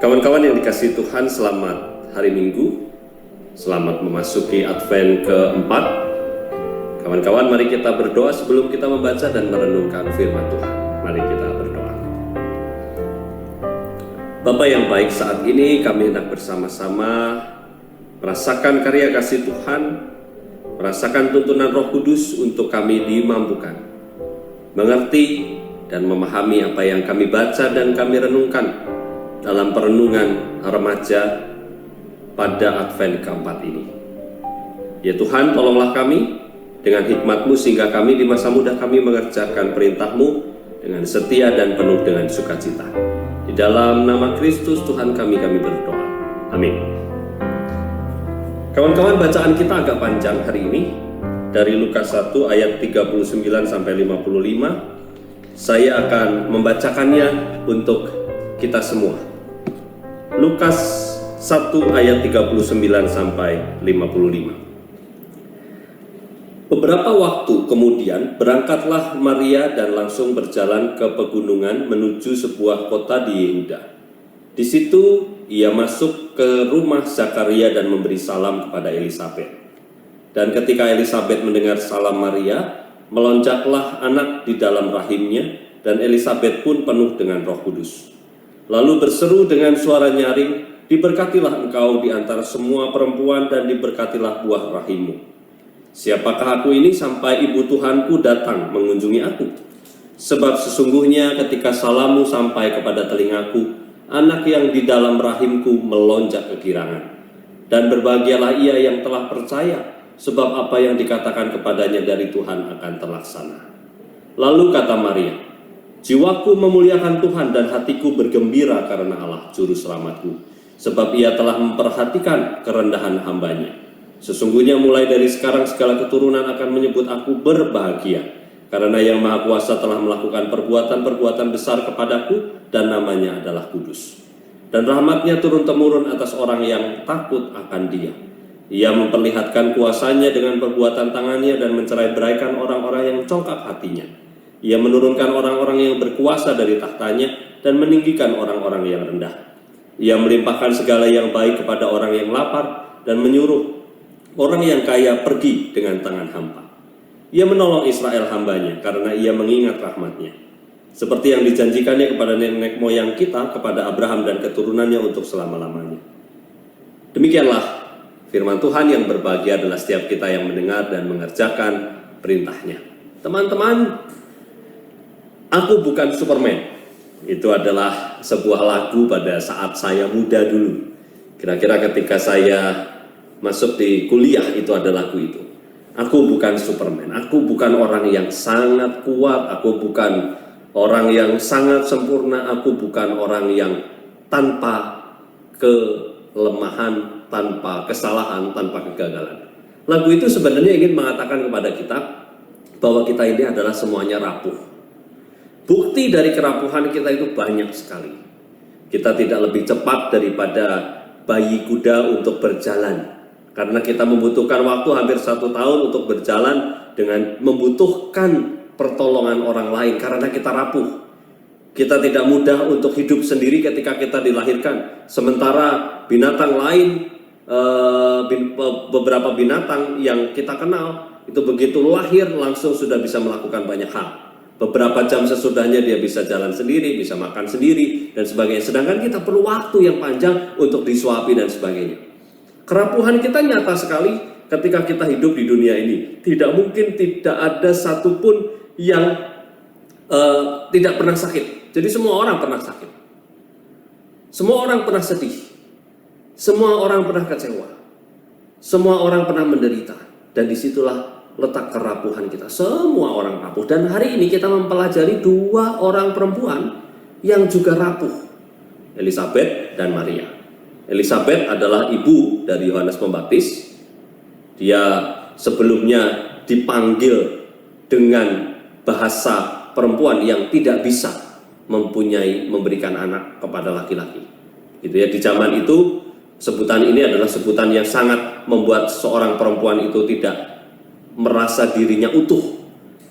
Kawan-kawan yang dikasihi Tuhan, selamat hari Minggu, selamat memasuki Advent keempat. Kawan-kawan, mari kita berdoa sebelum kita membaca dan merenungkan firman Tuhan. Mari kita berdoa. Bapa yang baik, saat ini kami hendak bersama-sama merasakan karya kasih Tuhan, merasakan tuntunan Roh Kudus untuk kami dimampukan mengerti dan memahami apa yang kami baca dan kami renungkan dalam perenungan remaja pada Advent keempat ini. Ya Tuhan, tolonglah kami dengan hikmat-Mu sehingga kami di masa muda kami mengerjakan perintah-Mu dengan setia dan penuh dengan sukacita. Di dalam nama Kristus Tuhan kami berdoa. Amin. Kawan-kawan, bacaan kita agak panjang hari ini dari Lukas 1 ayat 39 sampai 55. Saya akan membacakannya untuk kita semua. Lukas 1 ayat 39 sampai 55. Beberapa waktu kemudian berangkatlah Maria dan langsung berjalan ke pegunungan menuju sebuah kota di Yehuda. Di situ ia masuk ke rumah Zakaria dan memberi salam kepada Elisabet. Dan ketika Elisabet mendengar salam Maria, melonjaklah anak di dalam rahimnya, dan Elisabet pun penuh dengan Roh Kudus. Lalu berseru dengan suara nyaring, "Diberkatilah engkau di antara semua perempuan dan diberkatilah buah rahimmu. Siapakah aku ini sampai ibu Tuhanku datang mengunjungi aku? Sebab sesungguhnya ketika salammu sampai kepada telingaku, anak yang di dalam rahimku melonjak kegirangan. Dan berbahagialah ia yang telah percaya, sebab apa yang dikatakan kepadanya dari Tuhan akan terlaksana." Lalu kata Maria, "Jiwaku memuliakan Tuhan dan hatiku bergembira karena Allah Juru Selamatku, sebab ia telah memperhatikan kerendahan hambanya. Sesungguhnya mulai dari sekarang segala keturunan akan menyebut aku berbahagia, karena Yang Maha Kuasa telah melakukan perbuatan-perbuatan besar kepadaku dan namanya adalah kudus. Dan rahmatnya turun-temurun atas orang yang takut akan Dia. Ia memperlihatkan kuasanya dengan perbuatan tangannya dan mencerai-beraikan orang-orang yang congkak hatinya. Ia menurunkan orang-orang yang berkuasa dari tahtanya dan meninggikan orang-orang yang rendah. Ia melimpahkan segala yang baik kepada orang yang lapar dan menyuruh orang yang kaya pergi dengan tangan hampa. Ia menolong Israel hambanya karena ia mengingat rahmatnya, seperti yang dijanjikannya kepada nenek moyang kita, kepada Abraham dan keturunannya untuk selama-lamanya." Demikianlah firman Tuhan. Yang berbahagia adalah setiap kita yang mendengar dan mengerjakan perintahnya. Teman-teman, aku bukan Superman. Itu adalah sebuah lagu pada saat saya muda dulu. Kira-kira ketika saya masuk di kuliah itu ada lagu itu. Aku bukan Superman, aku bukan orang yang sangat kuat, aku bukan orang yang sangat sempurna, aku bukan orang yang tanpa kelemahan, tanpa kesalahan, tanpa kegagalan. Lagu itu sebenarnya ingin mengatakan kepada kita bahwa kita ini adalah semuanya rapuh. Bukti dari kerapuhan kita itu banyak sekali. Kita tidak lebih cepat daripada bayi kuda untuk berjalan, karena kita membutuhkan waktu hampir 1 tahun untuk berjalan dengan membutuhkan pertolongan orang lain karena kita rapuh. Kita tidak mudah untuk hidup sendiri ketika kita dilahirkan. Sementara binatang lain, beberapa binatang yang kita kenal, itu begitu lahir langsung sudah bisa melakukan banyak hal. Beberapa jam sesudahnya dia bisa jalan sendiri, bisa makan sendiri, dan sebagainya. Sedangkan kita perlu waktu yang panjang untuk disuapi dan sebagainya. Kerapuhan kita nyata sekali ketika kita hidup di dunia ini. Tidak mungkin tidak ada satupun yang tidak pernah sakit. Jadi semua orang pernah sakit. Semua orang pernah sedih. Semua orang pernah kecewa. Semua orang pernah menderita. Dan disitulah letak kerapuhan kita. Semua orang rapuh. Dan hari ini kita mempelajari 2 orang perempuan yang juga rapuh, Elisabet dan Maria. Elisabet adalah ibu dari Yohanes Pembaptis. Dia sebelumnya dipanggil dengan bahasa perempuan yang tidak bisa memberikan anak kepada laki-laki. Gitu ya, di zaman itu sebutan ini adalah sebutan yang sangat membuat seorang perempuan itu tidak merasa dirinya utuh,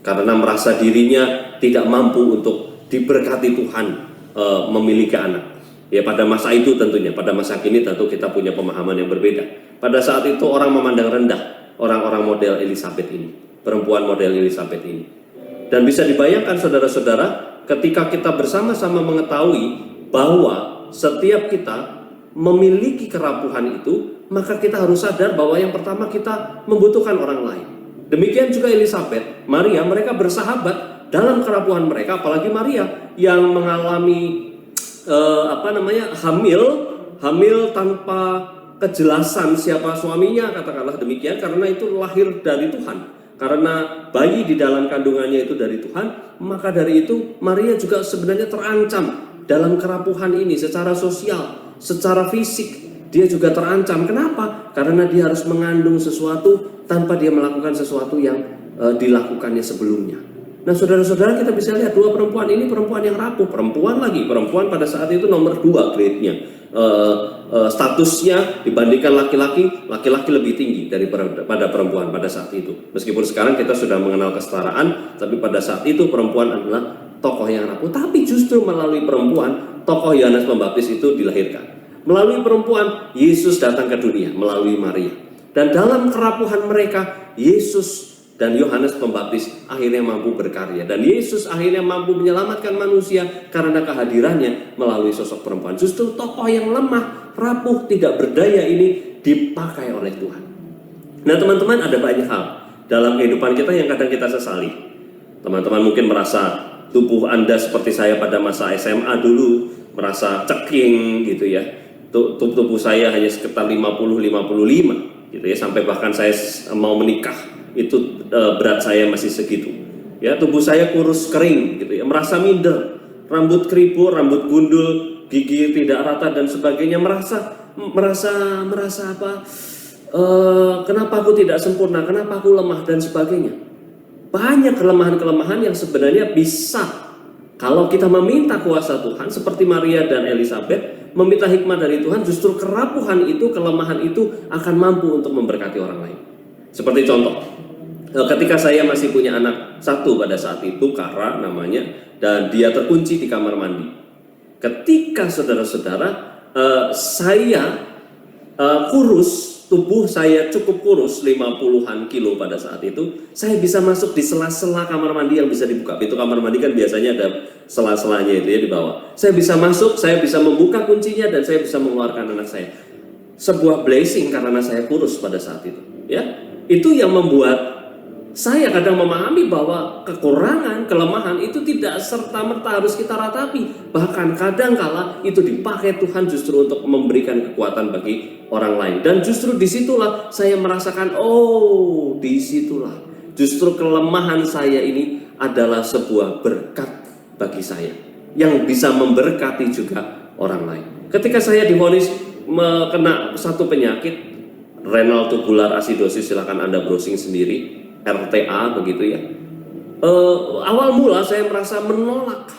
karena merasa dirinya tidak mampu untuk diberkati Tuhan memiliki anak. Ya pada masa itu tentunya, pada masa kini tentu kita punya pemahaman yang berbeda. Pada saat itu orang memandang rendah orang-orang model Elizabeth ini, perempuan model Elizabeth ini. Dan bisa dibayangkan saudara-saudara, ketika kita bersama-sama mengetahui bahwa setiap kita memiliki kerapuhan itu, maka kita harus sadar bahwa yang pertama kita membutuhkan orang lain. Demikian juga Elizabeth, Maria, mereka bersahabat dalam kerapuhan mereka, apalagi Maria yang mengalami hamil tanpa kejelasan siapa suaminya, katakanlah demikian, karena itu lahir dari Tuhan, karena bayi di dalam kandungannya itu dari Tuhan. Maka dari itu Maria juga sebenarnya terancam dalam kerapuhan ini secara sosial, secara fisik. Dia juga terancam. Kenapa? Karena dia harus mengandung sesuatu tanpa dia melakukan sesuatu yang dilakukannya sebelumnya. Nah saudara-saudara, kita bisa lihat dua perempuan ini perempuan yang rapuh. Perempuan pada saat itu nomor 2 grade-nya, statusnya dibandingkan laki-laki lebih tinggi daripada perempuan pada saat itu. Meskipun sekarang kita sudah mengenal kesetaraan, tapi pada saat itu perempuan adalah tokoh yang rapuh. Tapi justru melalui perempuan, tokoh Yohanes Pembaptis itu dilahirkan. Melalui perempuan, Yesus datang ke dunia melalui Maria. Dan dalam kerapuhan mereka, Yesus dan Yohanes Pembaptis akhirnya mampu berkarya. Dan Yesus akhirnya mampu menyelamatkan manusia karena kehadirannya melalui sosok perempuan. Justru tokoh yang lemah, rapuh, tidak berdaya ini dipakai oleh Tuhan. Nah teman-teman, ada banyak hal dalam kehidupan kita yang kadang kita sesali. Teman-teman mungkin merasa tubuh Anda seperti saya pada masa SMA dulu, merasa ceking gitu ya. Tubuh saya hanya sekitar 50-55 gitu ya, sampai bahkan saya mau menikah itu berat saya masih segitu ya, tubuh saya kurus kering gitu ya, merasa minder, rambut keribu, rambut gundul, gigi tidak rata dan sebagainya, merasa apa, kenapa aku tidak sempurna, kenapa aku lemah dan sebagainya. Banyak kelemahan-kelemahan yang sebenarnya bisa, kalau kita meminta kuasa Tuhan seperti Maria dan Elizabeth, meminta hikmat dari Tuhan, justru kerapuhan itu, kelemahan itu akan mampu untuk memberkati orang lain. Seperti contoh, ketika saya masih punya anak satu pada saat itu, Kara namanya, dan dia terkunci di kamar mandi. Ketika saudara-saudara, saya kurus, tubuh saya cukup kurus, 50-an kilo pada saat itu, saya bisa masuk di sela-sela kamar mandi yang bisa dibuka. Pintu kamar mandi kan biasanya ada sela-selanya itu ya di bawah. Saya bisa masuk, saya bisa membuka kuncinya, dan saya bisa mengeluarkan anak saya. Sebuah blessing karena saya kurus pada saat itu, ya. Itu yang membuat saya kadang memahami bahwa kekurangan, kelemahan itu tidak serta-merta harus kita ratapi. Bahkan kadang-kala itu dipakai Tuhan justru untuk memberikan kekuatan bagi orang lain. Dan justru disitulah saya merasakan, disitulah justru kelemahan saya ini adalah sebuah berkat bagi saya, yang bisa memberkati juga orang lain. Ketika saya divonis kena satu penyakit, renal tubular acidosis, silakan Anda browsing sendiri, RTA begitu ya. Awal mula saya merasa menolak,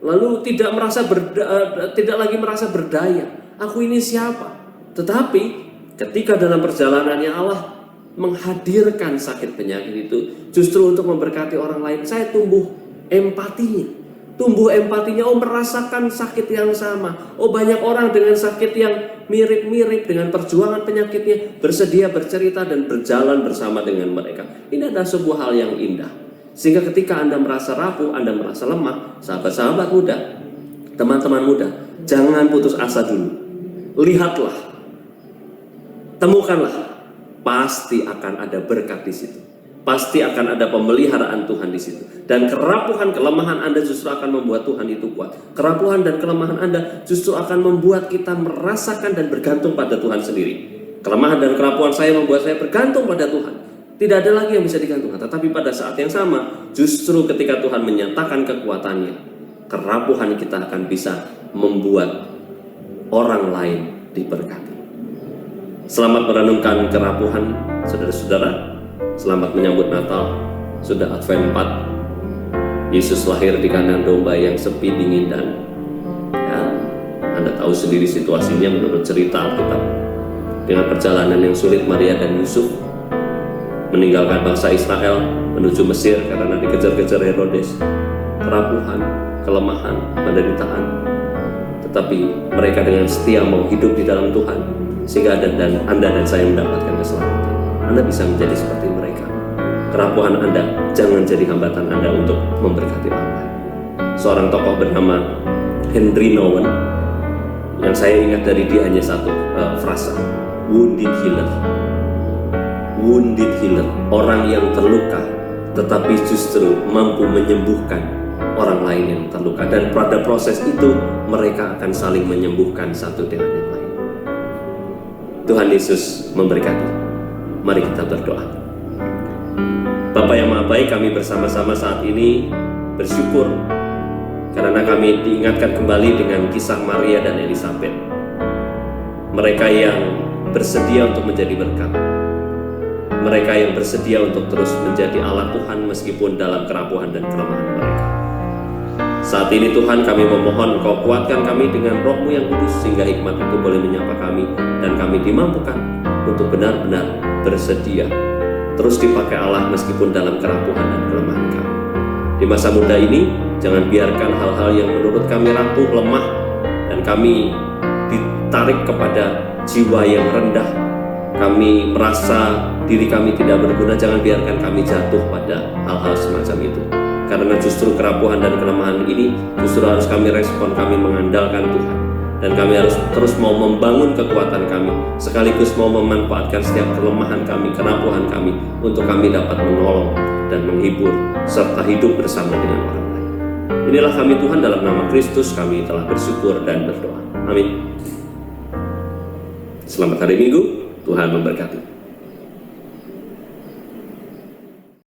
lalu tidak lagi merasa berdaya. Aku ini siapa? Tetapi ketika dalam perjalanannya Allah menghadirkan sakit penyakit itu justru untuk memberkati orang lain, saya tumbuh empatinya. Merasakan sakit yang sama. Banyak orang dengan sakit yang mirip-mirip dengan perjuangan penyakitnya, bersedia bercerita dan berjalan bersama dengan mereka. Ini adalah sebuah hal yang indah. Sehingga ketika Anda merasa rapuh, Anda merasa lemah, sahabat-sahabat muda, teman-teman muda, jangan putus asa dulu. Lihatlah, temukanlah, pasti akan ada berkat di situ. Pasti akan ada pemeliharaan Tuhan di situ. Dan kerapuhan, kelemahan Anda justru akan membuat Tuhan itu kuat. Kerapuhan dan kelemahan Anda justru akan membuat kita merasakan dan bergantung pada Tuhan sendiri. Kelemahan dan kerapuhan saya membuat saya bergantung pada Tuhan. Tidak ada lagi yang bisa digantungkan. Tetapi pada saat yang sama, justru ketika Tuhan menyatakan kekuatannya, kerapuhan kita akan bisa membuat orang lain diberkati. Selamat merenungkan kerapuhan, saudara-saudara. Selamat menyambut Natal. Sudah Advent 4. Yesus lahir di kandang domba yang sepi, dingin, dan ya, Anda tahu sendiri situasinya menurut cerita Alkitab. Dengan perjalanan yang sulit, Maria dan Yusuf meninggalkan bangsa Israel menuju Mesir karena dikejar-kejar Herodes. Kerapuhan, kelemahan, penderitaan. tetapi mereka dengan setia mau hidup di dalam Tuhan, sehingga Anda dan saya mendapatkan keselamatan. Anda bisa menjadi seperti mereka. Kerapuhan Anda jangan jadi hambatan Anda untuk memberkati orang lain. Seorang tokoh bernama Henry Nouwen, yang saya ingat dari dia hanya satu frasa, wounded healer. Wounded healer, orang yang terluka tetapi justru mampu menyembuhkan orang lain yang terluka, dan pada proses itu mereka akan saling menyembuhkan satu dengan yang lain. Tuhan Yesus memberkati. Mari kita berdoa. Bapa yang Maha Baik, kami bersama-sama saat ini bersyukur karena kami diingatkan kembali dengan kisah Maria dan Elisabet. Mereka yang bersedia untuk menjadi berkat, mereka yang bersedia untuk terus menjadi alat Tuhan meskipun dalam kerapuhan dan kelemahan mereka. Saat ini Tuhan, kami memohon Engkau kuatkan kami dengan Roh-Mu yang kudus, sehingga hikmat itu boleh menyapa kami dan kami dimampukan untuk benar-benar bersedia terus dipakai Allah meskipun dalam kerapuhan dan kelemahan kami. Di masa muda ini, jangan biarkan hal-hal yang menurut kami rapuh, lemah, dan kami ditarik kepada jiwa yang rendah, kami merasa diri kami tidak berguna. Jangan biarkan kami jatuh pada hal-hal semacam itu, karena justru kerapuhan dan kelemahan ini justru harus kami respon, kami mengandalkan Tuhan, dan kami harus terus mau membangun kekuatan kami, sekaligus mau memanfaatkan setiap kelemahan kami, kerapuhan kami, untuk kami dapat menolong dan menghibur serta hidup bersama dengan orang lain. Inilah kami Tuhan, dalam nama Kristus kami telah bersyukur dan berdoa. Amin. Selamat hari Minggu, Tuhan memberkati.